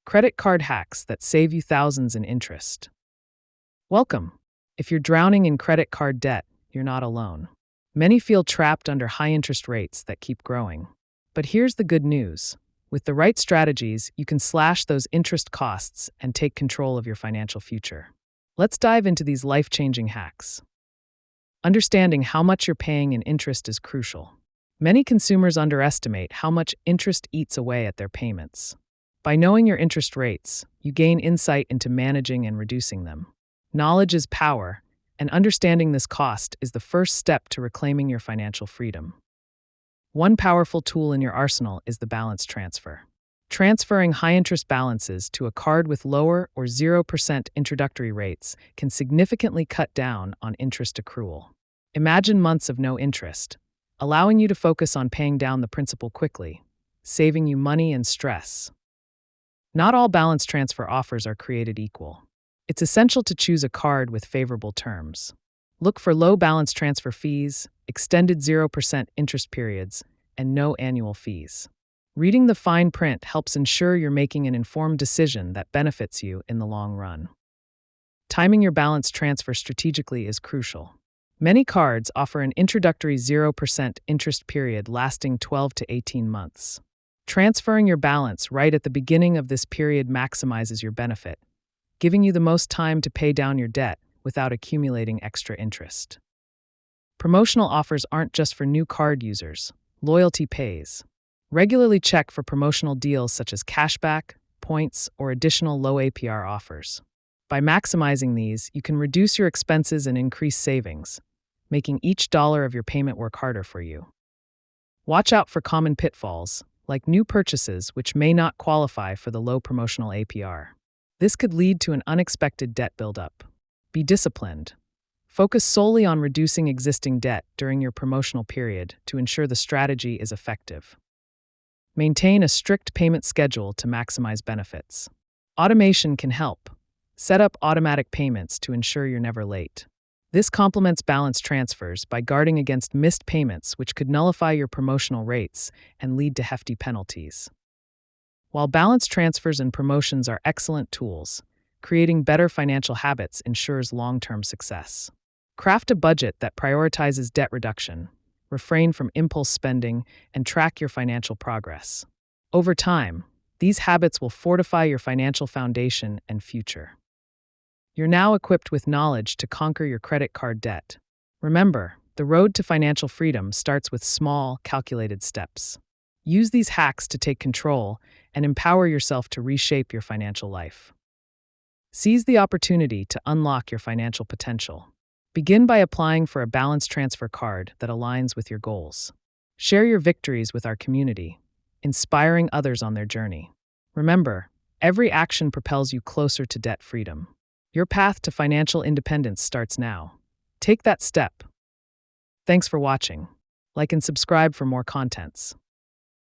credit card hacks that save you thousands in interest. Welcome. If you're drowning in credit card debt, you're not alone. Many feel trapped under high interest rates that keep growing. But here's the good news. With the right strategies, you can slash those interest costs and take control of your financial future. Let's dive into these life-changing hacks. Understanding how much you're paying in interest is crucial. Many consumers underestimate how much interest eats away at their payments. By knowing your interest rates, you gain insight into managing and reducing them. Knowledge is power, and understanding this cost is the first step to reclaiming your financial freedom. One powerful tool in your arsenal is the balance transfer. Transferring high-interest balances to a card with lower or 0% introductory rates can significantly cut down on interest accrual. Imagine months of no interest, allowing you to focus on paying down the principal quickly, saving you money and stress. Not all balance transfer offers are created equal. It's essential to choose a card with favorable terms. Look for low balance transfer fees, extended 0% interest periods, and no annual fees. Reading the fine print helps ensure you're making an informed decision that benefits you in the long run. Timing your balance transfer strategically is crucial. Many cards offer an introductory 0% interest period lasting 12 to 18 months. Transferring your balance right at the beginning of this period maximizes your benefit, giving you the most time to pay down your debt without accumulating extra interest. Promotional offers aren't just for new card users. Loyalty pays. Regularly check for promotional deals such as cashback, points, or additional low APR offers. By maximizing these, you can reduce your expenses and increase savings, making each dollar of your payment work harder for you. Watch out for common pitfalls, like new purchases which may not qualify for the low promotional APR. This could lead to an unexpected debt buildup. Be disciplined. Focus solely on reducing existing debt during your promotional period to ensure the strategy is effective. Maintain a strict payment schedule to maximize benefits. Automation can help. Set up automatic payments to ensure you're never late. This complements balance transfers by guarding against missed payments, which could nullify your promotional rates and lead to hefty penalties. While balance transfers and promotions are excellent tools, creating better financial habits ensures long-term success. Craft a budget that prioritizes debt reduction, refrain from impulse spending, and track your financial progress. Over time, these habits will fortify your financial foundation and future. You're now equipped with knowledge to conquer your credit card debt. Remember, the road to financial freedom starts with small, calculated steps. Use these hacks to take control and empower yourself to reshape your financial life. Seize the opportunity to unlock your financial potential. Begin by applying for a balance transfer card that aligns with your goals. Share your victories with our community, inspiring others on their journey. Remember, every action propels you closer to debt freedom. Your path to financial independence starts now. Take that step. Thanks for watching. Like and subscribe for more contents.